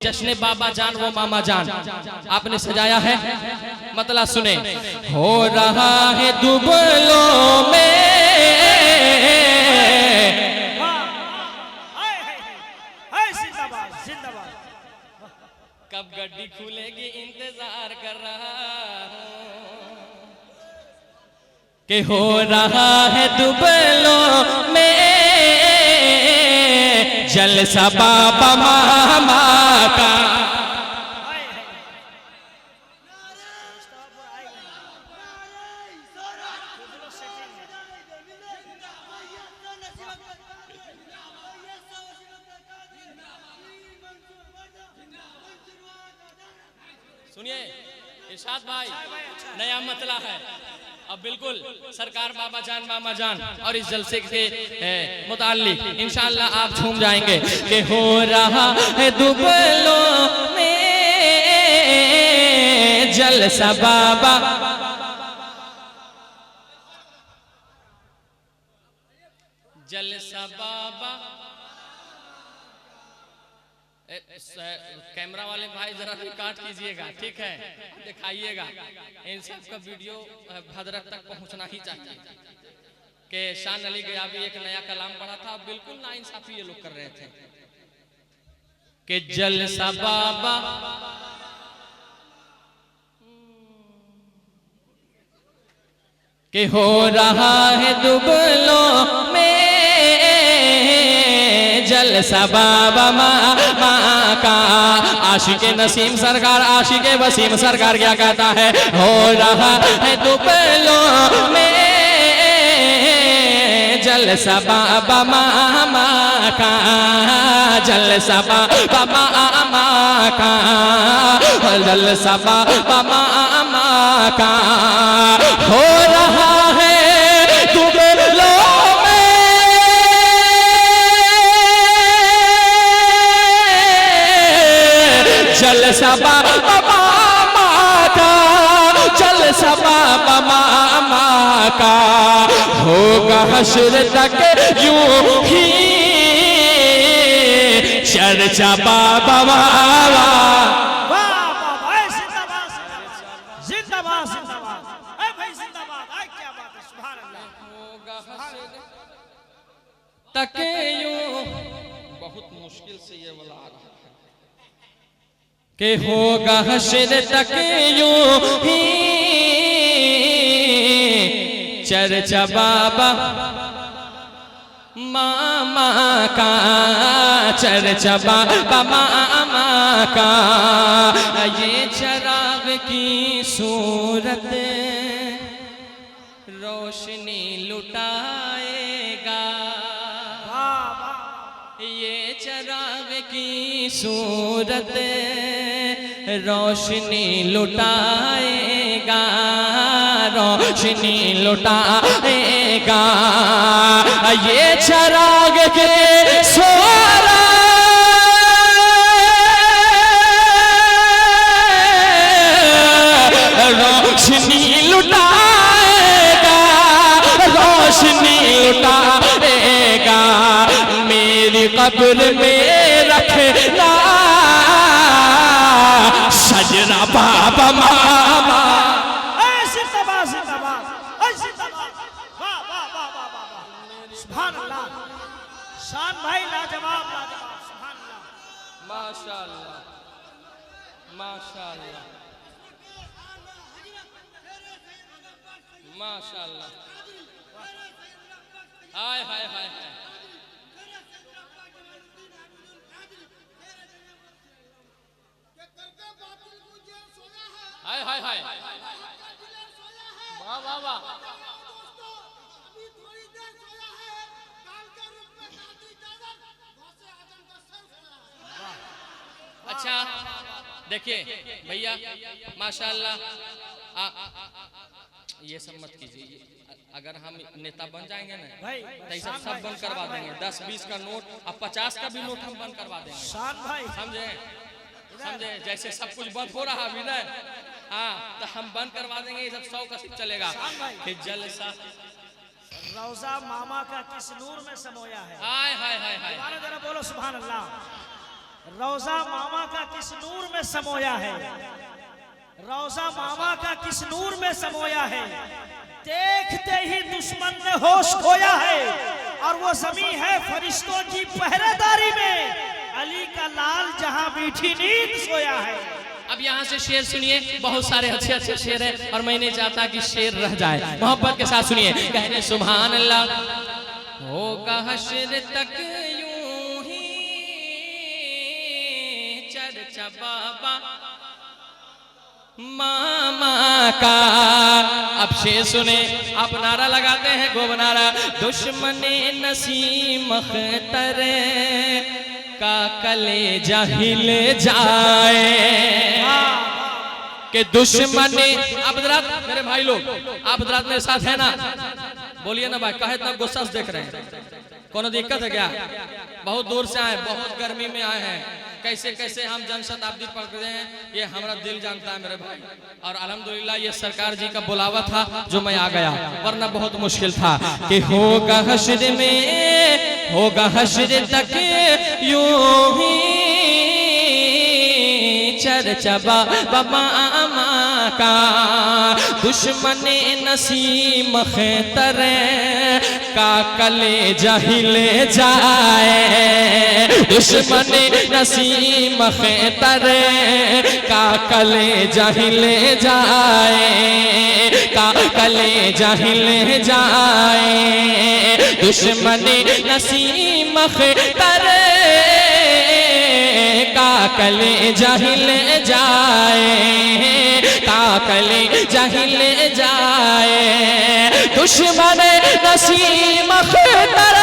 जश्न बाबा जान वो मामा जान आपने सजाया है। मतलब सुने, हो रहा है दुबलों में कब गड्डी खुलेगी इंतजार कर रहा कि हो रहा है दुबलों में जलसा बाबा मामा का। सुनिए इरशाद भाई, नया मतला है। अब बिल्कुल सरकार बाबा जान मामा जान और इस जलसे के मुताल्लिक इंशाअल्लाह आप झूम जाएंगे कि हो रहा है दुबलों में जलसा बाबा। जलसा बाबा। कैमरा वाले भाई जरा रिकॉर्ड कीजिएगा, ठीक है, दिखाइएगा। इन सब का वीडियो भद्रक तक पहुंचना ही चाहिए कि शान अली गयाबी एक नया कलाम पढ़ा था, बिल्कुल नाइंसाफी ये लोग कर रहे थे कि जलसा बाबा कि हो रहा है दुबलों में जलसा बाबा मामा का। आशिक नसीम सरकार, आशिक वसीम सरकार क्या कहता है, हो रहा है दुबलों में जलसा बाबा मामा का। जलसा बाबा मामा का, जलसा बाबा मामा का। हो रहा है दुबलों जलसा बाबा मामा का, जलसा बाबा मामा का। होगा हश्र तक यूं ही चर्चा बाबा मामा। तक यूं बहुत मुश्किल से ये बोला आ रहा है कि होगा हश्र तक यूं ही चर्चा बाबा मामा का। चर्चा बाबा मामा का। ये चराग की सूरत रोशनी लुटाएगा, ये चराग की सूरत रोशनी लुटाएगा, रोशनी लुटाएगा। ये चराग के सोरा रोशनी लुटाएगा, रोशनी लुटाएगा। मेरी कब्र में रखना सजना बाबा मामा। शान भाई लाजवाब, लाजवाब, सुभान अल्लाह, माशाअल्लाह, माशाअल्लाह, माशाअल्लाह। हाय हाय हाय हाय हाय हाय, वाह वाह वाह। अच्छा देखिए भैया माशाअल्लाह, ये सब मत कीजिए। अगर हम नेता बन जाएंगे ना तो सब बंद करवा देंगे। 10-20 का नोट और 50 का भी नोट हम बंद करवा देंगे, समझे समझे। जैसे सब कुछ बंद हो रहा अभी ना, हाँ, तो हम बंद करवा देंगे। ये सब 100 का सिर्फ चलेगा। फिर जलसा रौजा मामा का किस नूर में समोया है। हाय हाय हाय हाय, जरा बोलो सुभान अल्लाह। रोजा मामा का किस नूर में समोया है, रोजा मामा का किस नूर में समोया है, देखते ही दुश्मन ने होश खोया है और वो जमीन है फरिश्तों की पहरेदारी में, अली का लाल जहां मीठी नींद सोया है। अब यहाँ से शेर सुनिए, बहुत सारे अच्छे अच्छे शेर है और मैं नहीं चाहता कि शेर रह जाए, मोहब्बत के साथ सुनिए। कहने सुभान अल्लाह होगा हश्र तक यूं ही चर्चा बाबा मामा का। अब शेर सुने, आप नारा लगाते हैं गोब नारा, दुश्मने नसीम अख्तर का कलेजा हिल जाए कि दुश्मने। आप हजरात मेरे भाई लोग, आप हजरात मेरे साथ है ना, बोलिए ना भाई, कहे इतना गुस्सा से देख रहे हैं, कोनो दिक्कत है क्या? बहुत दूर से आए, बहुत गर्मी में आए हैं, कैसे कैसे हम जन शताब्दी पढ़ रहे हैं, ये हमारा दिल जानता है मेरे भाई। और अल्हम्दुलिल्लाह ये सरकार जी का बुलावा था जो मैं आ गया, वरना बहुत मुश्किल था। कि होगा हश्र में, होगा हश्र तक यूं ही चर्चा बाबा मामा का, दुश्मने नसीम अख्तर का कलेजा हिल जाए, दुश्मने नसीम अख्तर का कलेजा हिल जाए, का कलेजा हिल जाए, दुश्मने नसीम अख्तर का कलेजा हिल जाए, का कलेजा हिल जाए, दुश्मन नसीम अख्तर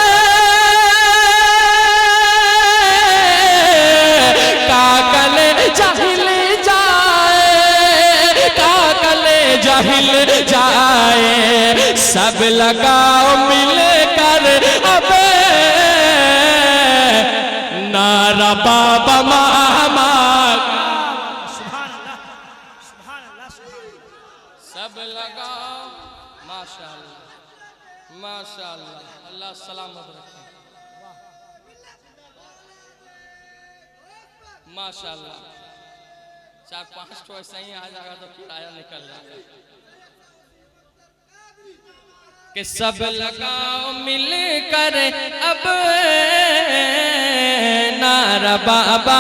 का कलेजा हिल जाए, का कलेजा हिल जाए। सब लगाओ मिलकर अब नारा बाबा मामा, सुभान अल्लाह, सुभान अल्लाह, सुभान अल्लाह। सब लगाओ, माशाअल्लाह माशाअल्लाह, अल्लाह सलामत रखे, माशाअल्लाह। 4-5 तो ऐसा ही आ जाएगा तो किराया निकल जाएगा। कि सब लगाओ मिलकर अब नारा बाबा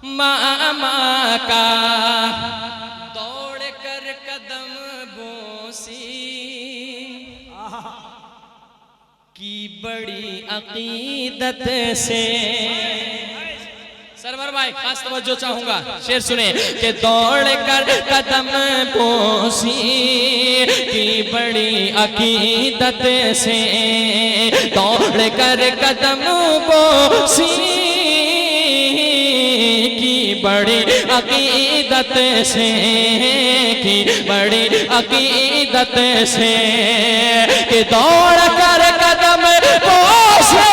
मामा का, दौड़ कर कदम बोसी की बड़ी अकीदत से। सरवर भाई खास तवज्जो चाहूंगा, शेर सुने। कि दौड़ कर कदम बोसी की बड़ी अकीदत से, दौड़ कर कदम बोसी की बड़ी अकीदत से, की बड़ी अकीदत से। कि दौड़ कर कदम बोसी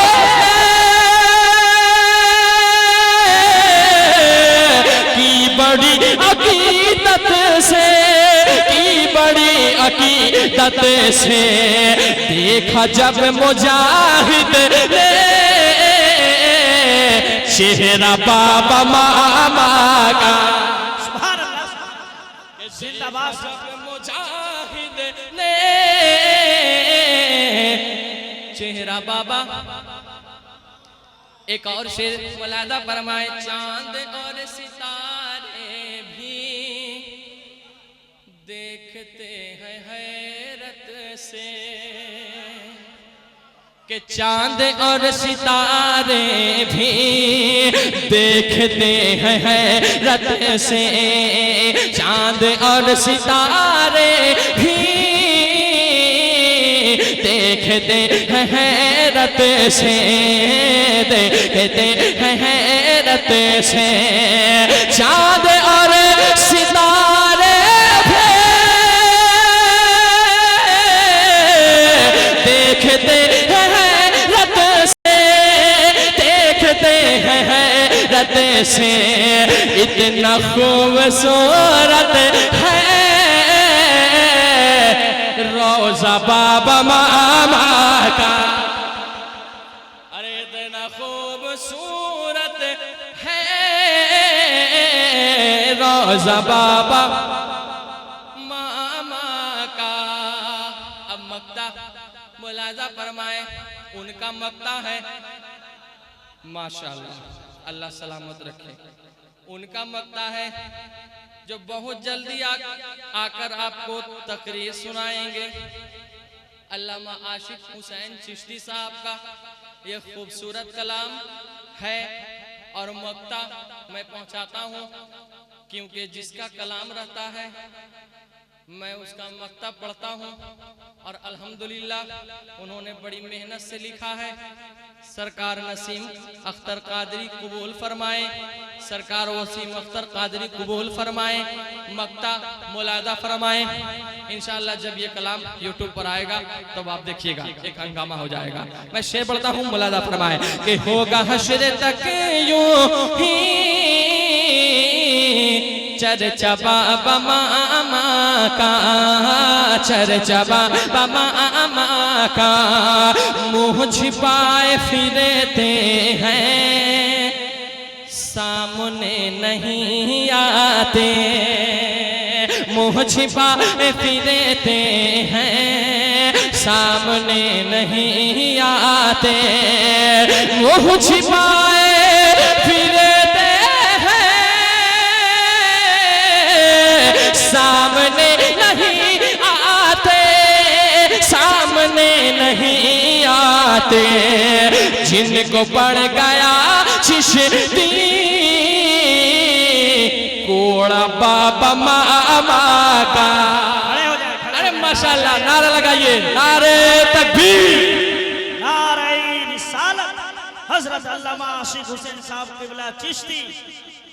बड़ी अकीदत से, की बड़ी अकीदत से। देखा जब मुजाहिद ने चेहरा बाबा मामा का, सुभान अल्लाह, जिंदाबाद। जब मुजाहिद ने चेहरा बाबा। एक और शेर मुलादा फरमाए, चांद और सितारे भी देखते हैं हैरत से। कि चांद और सितारे भी देखते हैं हैरत से, चांद और सितारे भी देखते हैं हैरत से, देखते हैं हैरत से। चांद और सितारे भी देखते हैं हैरत से, देखते हैं हैरत से। इतना खूबसूरत है रोजा बाबा मामा का, अरे इतना खूबसूरत रोजा बाबा मामा का। अब मक्ता मुलाजा फरमाए, उनका मक्ता है माशाअल्लाह, अल्लाह सलामत रखे। उनका मक्ता है जो बहुत जल्दी आकर आपको तकरीर सुनाएंगे। अल्लामा आशिक हुसैन चिश्ती साहब का ये खूबसूरत कलाम है और मक्ता मैं पहुंचाता हूं, क्योंकि जिसका कलाम रहता है मैं उसका मक्ता पढ़ता हूं। और अल्हम्दुलिल्लाह उन्होंने बड़ी मेहनत से लिखा है। सरकार नसीम अख्तर कादरी कबूल फरमाए, सरकार वसीम अख्तर कादरी कबूल फरमाए, मक्ता मुलादा फरमाए। इंशाअल्लाह जब ये कलाम यूट्यूब पर आएगा तब तो आप देखिएगा एक हंगामा हो जाएगा। मैं शेर पढ़ता हूँ, मुलादा फरमाए कि होगा हश्र तक यूं ही चर्चा बाबा मामा का, चर्चा बाबा मामा का। मुँह छिपाए फिरते हैं, सामने नहीं आते। मुँह छिपाए फिरते हैं, सामने नहीं आते। मुँह छिपाए फिरते सामने नहीं आते, सामने नहीं आते। जिनको पड़ गया चिश्ती कोड़ा बाबा मामा का। अरे माशाल्लाह, नारा लगाइए, नारे तकबीर, नारे रिसालत। हजरत अल्लामा आशिक हुसैन साहब किबला चिश्ती,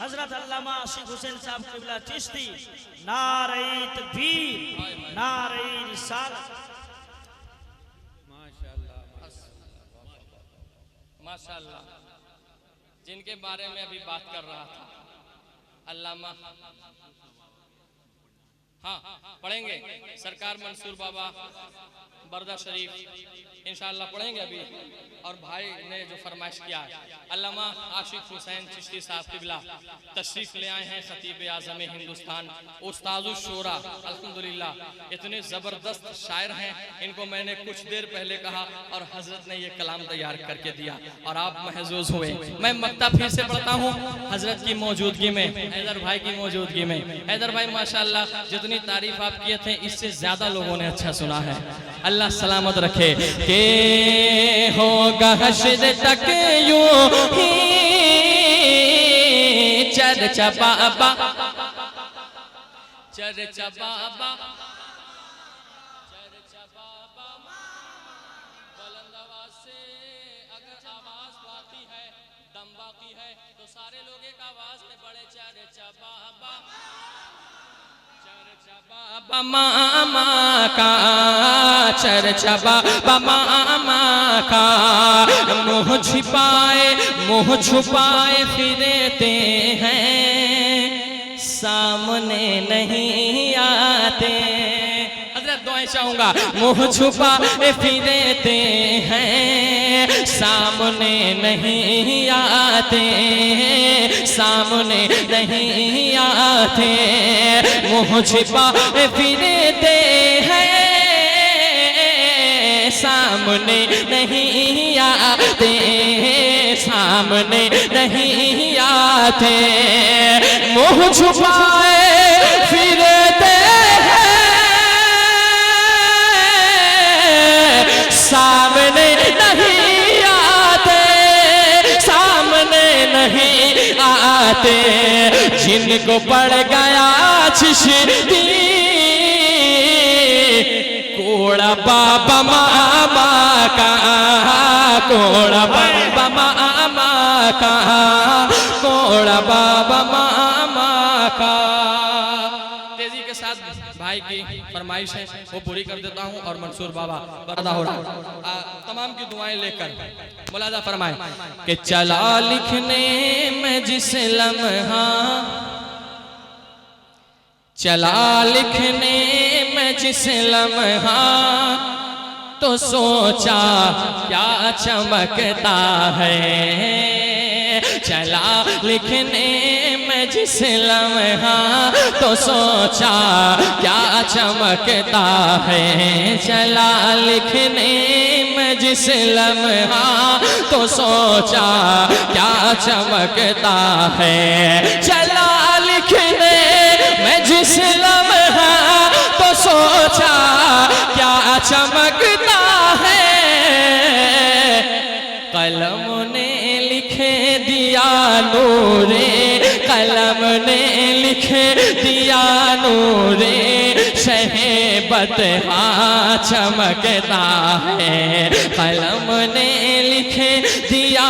हजरत अल्लामा आशिक हुसैन साहब किबला चिश्ती, नारे तकबीर, नारे रिसालत। माशाअल्लाह, जिनके बारे में अभी बात कर रहा था अल्लामा, हाँ पढ़ेंगे सरकार मंसूर बाबा बरदा शरीफ इंशाअल्लाह पढ़ेंगे अभी। और भाई ने जो फरमाइश किया अल्लामा आशिक हुसैन चिश्ती साहब किबला तशरीफ ले आए हैं, खतीब आज़म हिंदुस्तान, उस्तादुश शोरा। अल्हम्दुलिल्लाह इतने ज़बरदस्त शायर हैं, इनको मैंने कुछ देर पहले कहा और हजरत ने ये कलाम तैयार करके दिया और आप महजूज हुए। मैं मक्ता फिर से पढ़ता हूँ हजरत की मौजूदगी में, हैदर भाई की मौजूदगी में। हैदर भाई माशाअल्लाह जितनी तारीफ आप किए थे इससे ज्यादा लोगों ने अच्छा सुना है। अल्लाह सलामत रखे। के होगा हश्र तक यूं ही चर्चा बाबा, चर्चा बाबा, चर्चा बाबा। बुलंद आवाज से अगर आवाज बाकी है, दम बाकी है तो सारे लोग एक आवाज में बड़े चर्चा बाबा, चर्चा बाबा मामा का, चर्चा बाबा मामा का। मुँह छिपाए, मुँह छुपाए फिरते हैं, सामने नहीं आते। हजरत दुआएं चाहूंगा। मुँह छुपाए फिरते हैं, सामने नहीं आते, सामने नहीं आते। मुँह छिपाए फिरते हैं, सामने नहीं आते, सामने नहीं आते। मुँह छुपाए फिरते हैं, सामने नहीं आते, सामने नहीं आते। जिनको पड़ गया चिश्ती कोड़ा बाबा मामा का, कोड़ा बाबा मामा का, कोड़ा बाबा मामा का। तेजी के साथ भाई की फरमाइश है वो पूरी कर देता हूँ और मंसूर बाबा बरदा हो रहा तमाम की दुआएं लेकर मुलाजा फरमाए कि चला लिखने में जिस लम्हा, चला लिखने में जिस लम्हा, तो सोचा क्या चमकता है, चला लिखने में जिस लम्हा तो सोचा क्या चमकता है, चला लिखने में जिस लम्हा तो सोचा क्या चमकता है, चला लिखने में जिस लम्हा तो सोचा क्या चमकता है, कलम ने लिखे दिया नूरे, कलम ने लिखे दिया नूरे, शहबतहा चमकता है, कलम ने लिखे दिया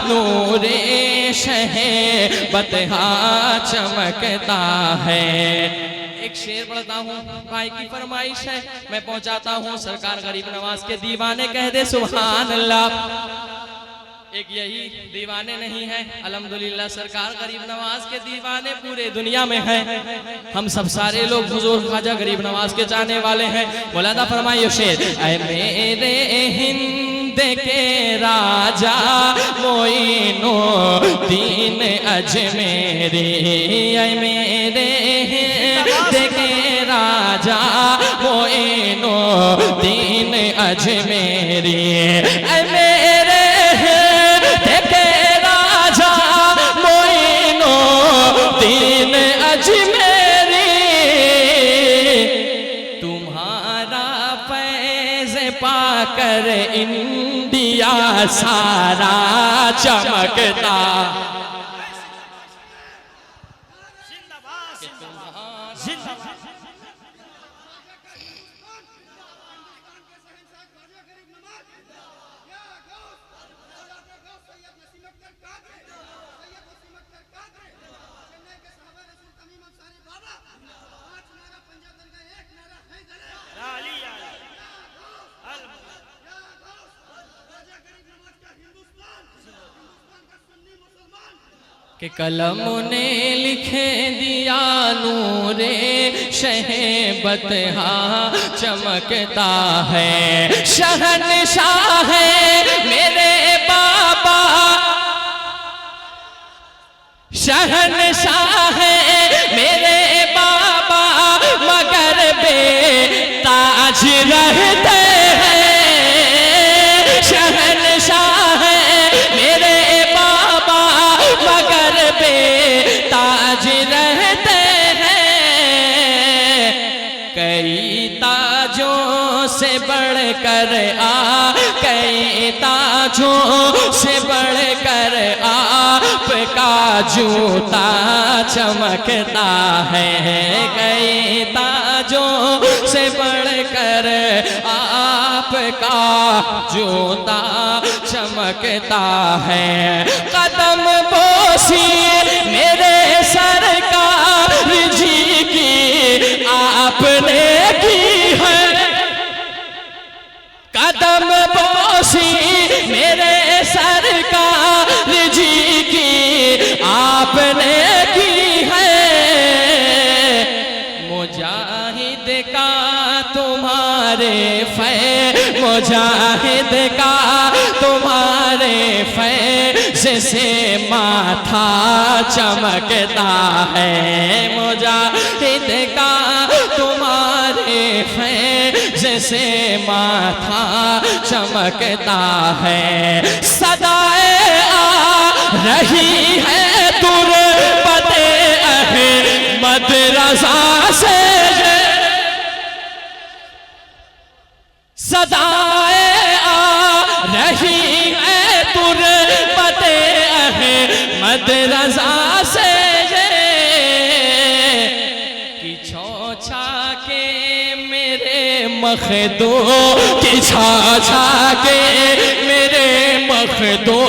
नूरे, शहबतहा चमकता है। एक शेर पढ़ता हूँ, भाई की फरमाइश है, मैं पहुंचाता हूँ। सरकार गरीब नवाज के दीवाने कह दे सुभान अल्लाह। एक यही दीवाने नहीं है, अल्हम्दुलिल्लाह सरकार गरीब नवाज के दीवाने पूरे दुनिया में हैं। हम सब सारे लोग हुजूर ख्वाजा गरीब नवाज के चाहने वाले हैं। मौलाना फरमाइए शेर, ऐ मेरे हिंद के राजा मोइनो दीन अजमेरी, ऐ मेरे हिंद के राजा मोइनो दीन अजमेरी, ऐ मेरे दीन अजमेरी, तुम्हारा फैज़ पाकर इंडिया सारा चमकता। कि कलम ने लिखे दिया नूरे, शहबतहा चमकता है, शहनशाह है मेरे बाबा, शहनशाह है मेरे बाबा, मगर बेताज रहते हैं, शहनशाह है मेरे बाबा, मगर बेताज रहते हैं, कई ताजों से बढ़कर कई ताजों से बढ़कर आपका जूता चमकता है, कई ताजों से बढ़कर आपका जूता चमकता है, कदम बोसी मेरे सरकार जी की आपने की है, कदम बोसी मेरे सरकार जी की आपने की है, मुजाहिद का तुम्हारे फैज़, मुजाहिद का तुम्हारे फैज़ से माथा चमकता है, मुजाहिद का तुम्हारे फैज़ से माथा चमकता है, सदाए आ रही है तुरबते अहमद रज़ा से, सदाए आ रही है तुरबते अहमद रज़ा से, कि छौछा के मेरे मखदो, कि छौछा के मेरे मखदो,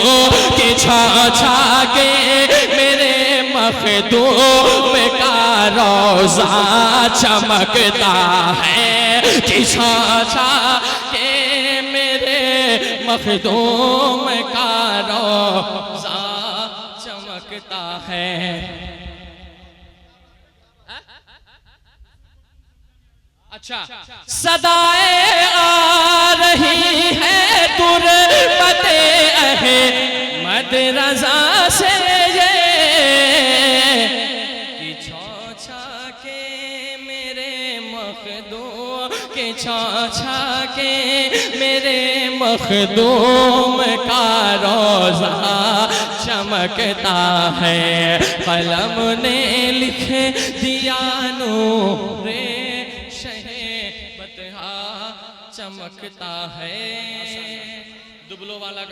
कि छौछा के मेरे मखदूम का रोज़ा चमकता है, कि छौछा के मेरे मखदूम का रोज़ा चमकता है। अच्छा, सदाएं आ रही है तुरबते अहमद रजा से ये कि छौछा के मेरे मखदूम के छौछा के मेरे मखदूम का रोजा चमकता है, कलम ने लिख दिया नूरे शहे बतहा चमकता है। दुबलो वाला